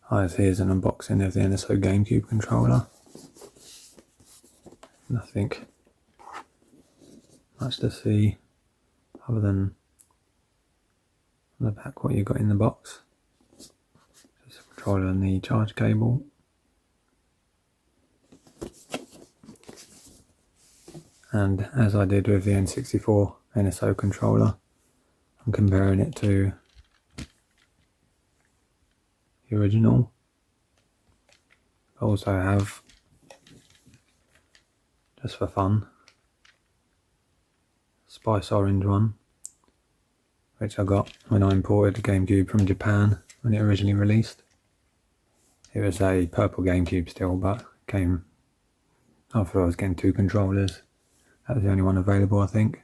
Hi, here's an unboxing of the NSO GameCube controller. Nothing much to see other than on the back what you got in the box. Just a controller and the charge cable. And as I did with the N64 NSO controller, I'm comparing it to the original. I also have, just for fun, Spice Orange one, which I got when I imported the GameCube from Japan when it originally released. It was a purple GameCube still, but came after I was getting two controllers. That was the only one available, I think.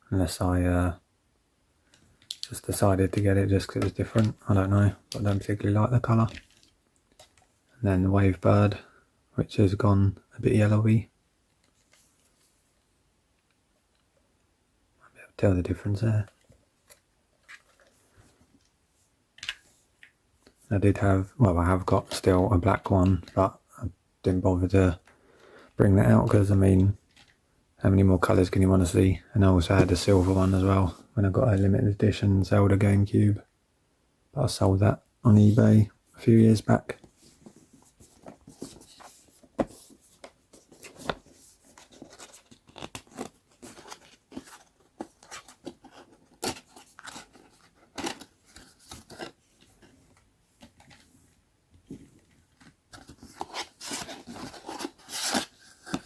Unless I just decided to get it just because it was different. I don't know, but I don't particularly like the colour. And then the Wavebird, which has gone a bit yellowy. Might be able to tell the difference there. I have got still a black one, but I didn't bother to bring that out because, I mean, how many more colours can you want to see? And I also had a silver one as well when I got a limited edition Zelda GameCube. But I sold that on eBay a few years back.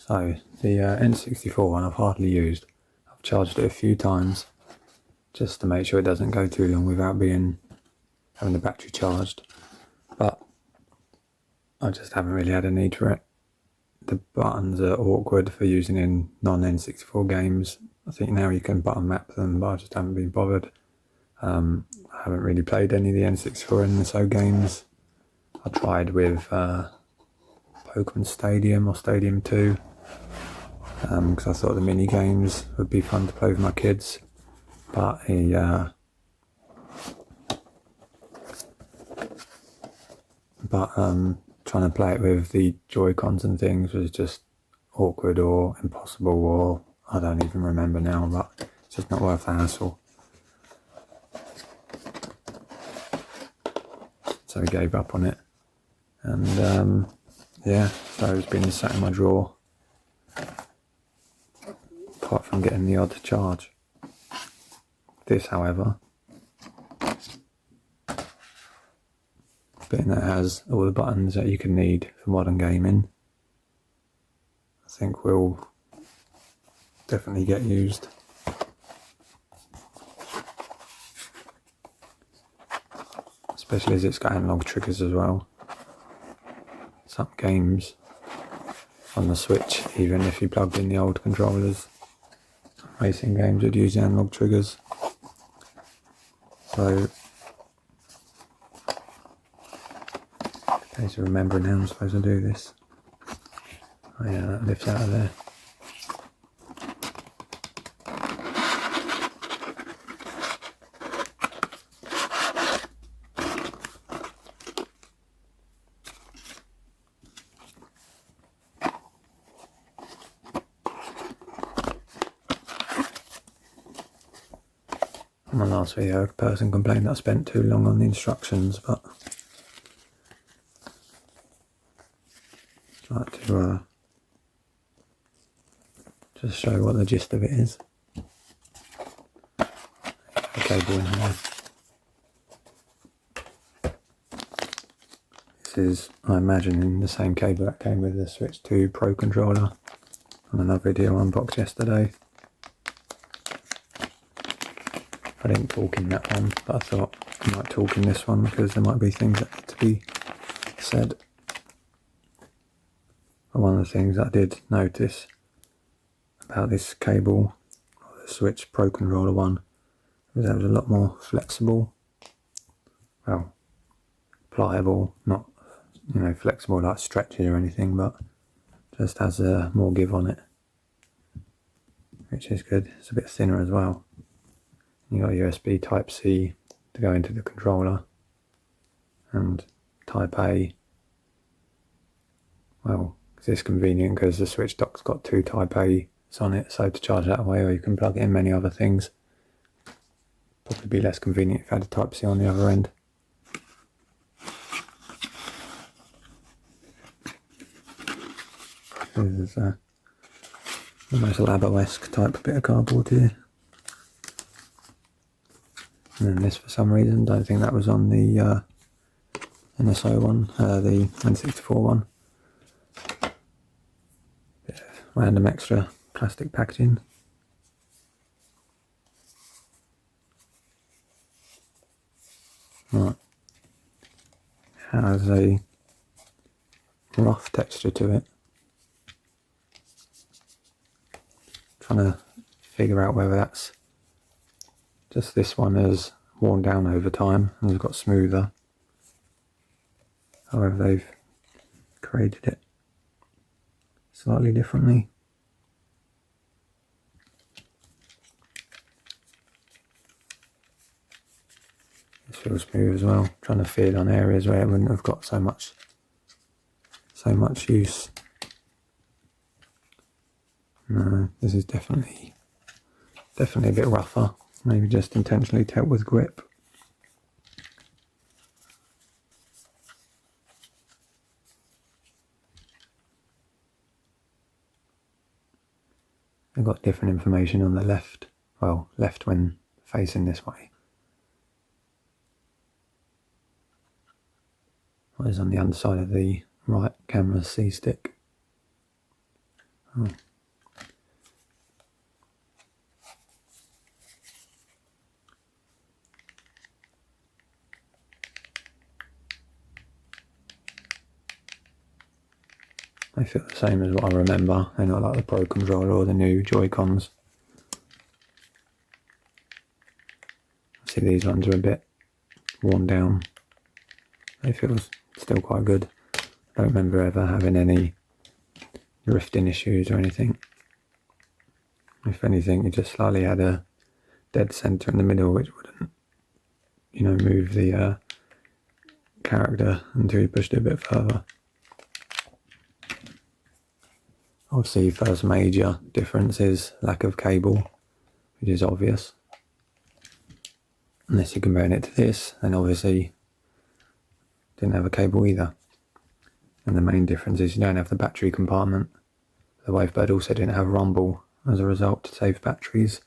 So the N64 one I've hardly used. I've charged it a few times just to make sure it doesn't go too long without having the battery charged, but I just haven't really had a need for it. The buttons are awkward for using in non-N64 games. I think now you can button map them, but I just haven't been bothered. I haven't really played any of the N64 NSO games. I tried with Pokemon Stadium or Stadium 2 because I thought the mini games would be fun to play with my kids, but trying to play it with the Joy-Cons and things was just awkward or impossible, or I don't even remember now, but it's just not worth the hassle. So I gave up on it, and yeah, so it's been sat in my drawer, apart from getting the odd charge. This, however, being that it has all the buttons that you can need for modern gaming, I think will definitely get used. Especially as it's got analog triggers as well. Some games on the Switch, even if you plugged in the old controllers, racing games would use the analog triggers. So, in case of remembering how I'm supposed to do this. Oh yeah, that lifts out of there. In my last video, a person complained that I spent too long on the instructions, but I'd like to just show what the gist of it is. The cable in here. This is, I imagine, the same cable that came with the Switch 2 Pro controller on another video I unboxed yesterday. I didn't talk in that one, but I thought I might talk in this one because there might be things that need to be said. But one of the things that I did notice about this cable, or the Switch Pro controller one, was that it was a lot more flexible. Well, pliable, not flexible like stretchy or anything, but just has more give on it, which is good. It's a bit thinner as well. You got USB Type-C to go into the controller, and Type A, well, it's convenient because the switch dock's got 2 Type A's on it, so to charge that way, or you can plug it in many other things. Probably be less convenient if you had a Type C on the other end. There's almost a Labo-esque type bit of cardboard here. And then this, for some reason, don't think that was on the NSO one, the N64 one. Bit of random extra plastic packaging. Right. Has a rough texture to it. Trying to figure out whether that's just this one has worn down over time and has got smoother. However, they've created it slightly differently. This feels smooth as well. Trying to feel on areas where it wouldn't have got so much use. No, this is definitely a bit rougher. Maybe just intentionally to help with grip. I've got different information on the left. Well, left when facing this way. What is on the underside of the right camera C stick? Oh. They feel the same as what I remember. They're not like the Pro Controller or the new Joy-Cons. See, these ones are a bit worn down. They feel still quite good. I don't remember ever having any drifting issues or anything. If anything, it just slightly had a dead centre in the middle, which wouldn't, move the character until you pushed it a bit further. Obviously, first major difference is lack of cable, which is obvious. Unless you're comparing it to this, then obviously didn't have a cable either. And the main difference is you don't have the battery compartment. The Wavebird also didn't have rumble as a result to save batteries,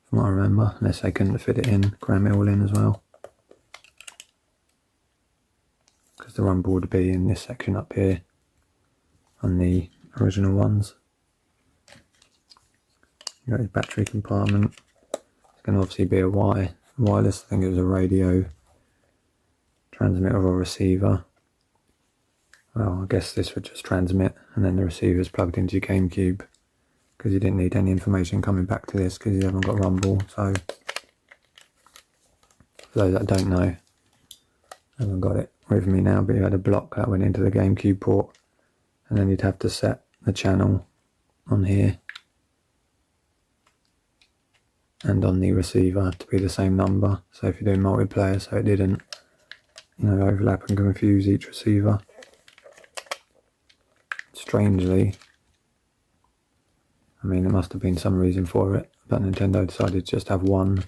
from what I remember, unless they couldn't fit it in, cram it all in as well. Because the rumble would be in this section up here on the original ones. You got your battery compartment. It's going to obviously be a wireless. I think it was a radio transmitter or receiver. Well, I guess this would just transmit, and then the receiver is plugged into your GameCube, because you didn't need any information coming back to this because you haven't got rumble. So for those that don't know, I haven't got it with me now, but you had a block that went into the GameCube port, and then you'd have to set the channel on here and on the receiver to be the same number. So if you're doing multiplayer, so it didn't, overlap and confuse each receiver. Strangely, I mean, there must have been some reason for it, but Nintendo decided to just have one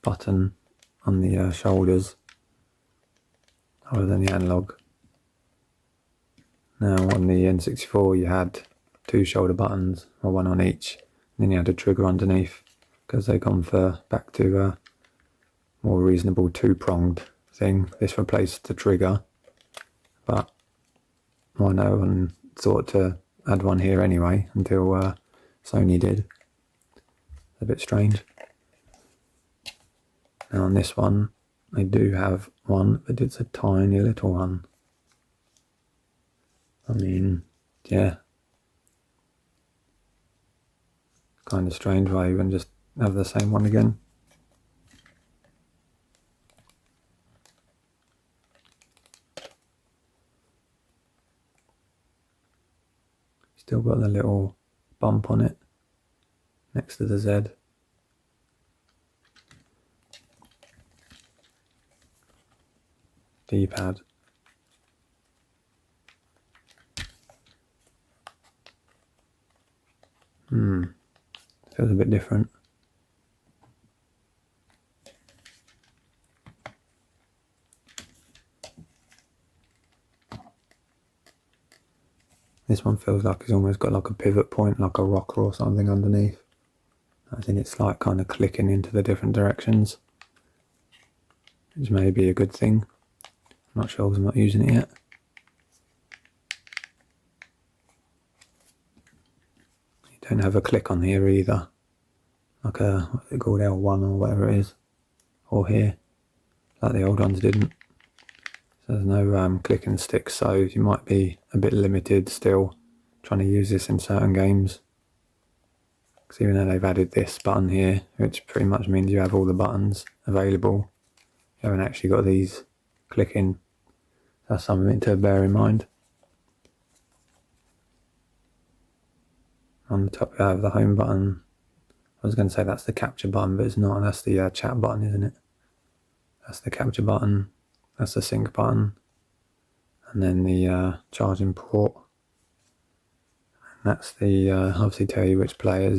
button on the shoulders other than the analog. Now on the N64 you had 2 shoulder buttons, or one on each, and then you had a trigger underneath, because they've gone back to a more reasonable 2-pronged thing. This replaced the trigger, but no one thought to add one here anyway until Sony did. A bit strange. Now on this one, they do have one, but it's a tiny little one. I mean, yeah. Kind of strange why you wouldn't just have the same one again. Still got the little bump on it next to the Z. D-pad. Feels a bit different. This one feels like it's almost got like a pivot point, like a rocker or something underneath. I think it's like kind of clicking into the different directions, which may be a good thing. I'm not sure because I'm not using it yet. You don't have a click on here either, like a, what's it called, L1 or whatever it is, or here, like the old ones didn't. So there's no click and stick, so you might be a bit limited still trying to use this in certain games. Because even though they've added this button here, which pretty much means you have all the buttons available, you haven't actually got these clicking. That's something to bear in mind. On the top you have the home button. I was going to say that's the capture button, but it's not. That's the chat button, isn't it? That's the capture button. That's the sync button. And then the charging port. And that's the obviously tell you which player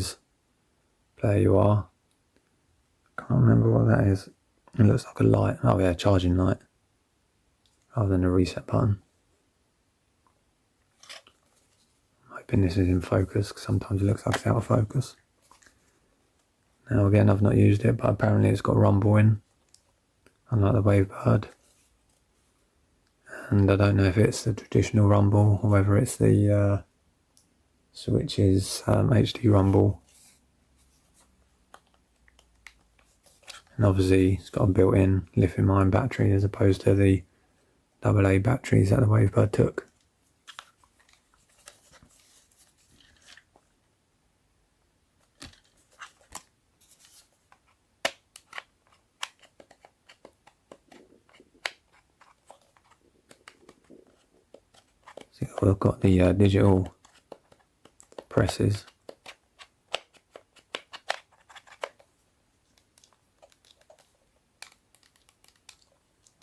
you are. Can't remember what that is. It looks like a light. Oh yeah, charging light. Rather than a reset button. I'm hoping this is in focus, because sometimes it looks like it's out of focus. Now again, I've not used it, but apparently it's got rumble in, unlike the Wavebird. And I don't know if it's the traditional rumble or whether it's the Switch's HD rumble. And obviously it's got a built-in lithium-ion battery as opposed to the AA batteries that the Wavebird took. So we've got the digital presses.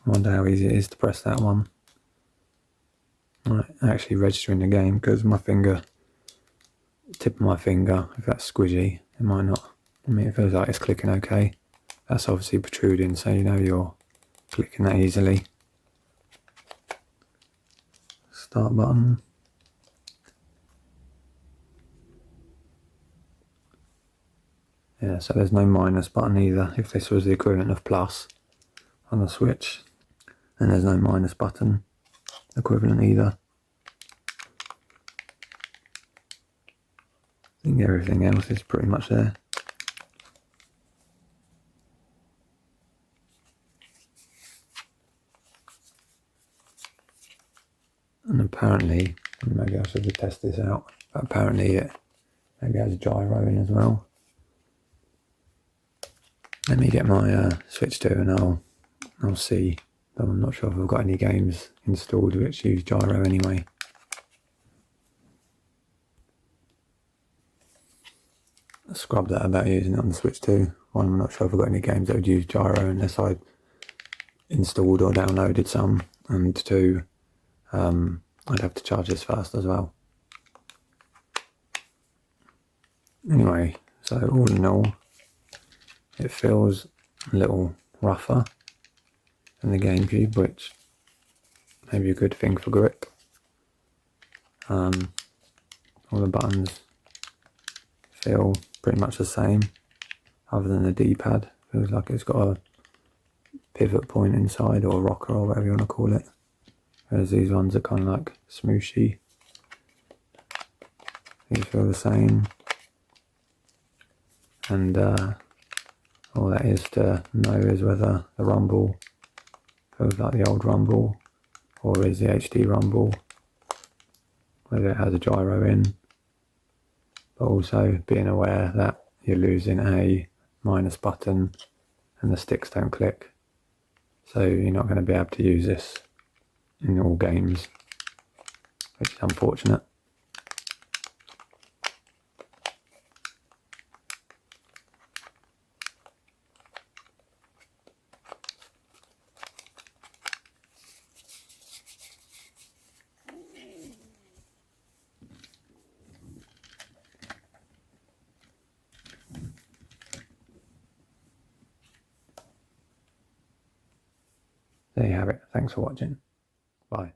I wonder how easy it is to press that one. Right, actually registering the game, because my finger, tip of my finger, if that's squishy, it might not. I mean, it feels like it's clicking okay. That's obviously protruding, so you know you're clicking that easily. Start button. Yeah, so there's no minus button either. If this was the equivalent of plus on the Switch, then there's no minus button equivalent either. I think everything else is pretty much there. And apparently, maybe I should have tested this out, but apparently it maybe has a gyro in as well. Let me get my Switch 2 and I'll see. I'm not sure if I've got any games installed which use gyro anyway. I scrubbed that about using it on the Switch 2. One, I'm not sure if I've got any games that would use gyro unless I installed or downloaded some. And two, I'd have to charge this first as well. Anyway, so all in all, it feels a little rougher than the GameCube, which may be a good thing for grip. All the buttons feel pretty much the same, other than the D-pad. Feels like it's got a pivot point inside, or a rocker, or whatever you want to call it. Whereas these ones are kind of like smooshy. These feel the same. And all that is to know is whether the rumble feels like the old rumble, or is the HD rumble, whether it has a gyro in, but also being aware that you're losing a minus button and the sticks don't click, so you're not going to be able to use this in all games, which is unfortunate. there you have it. Thanks for watching. Bye.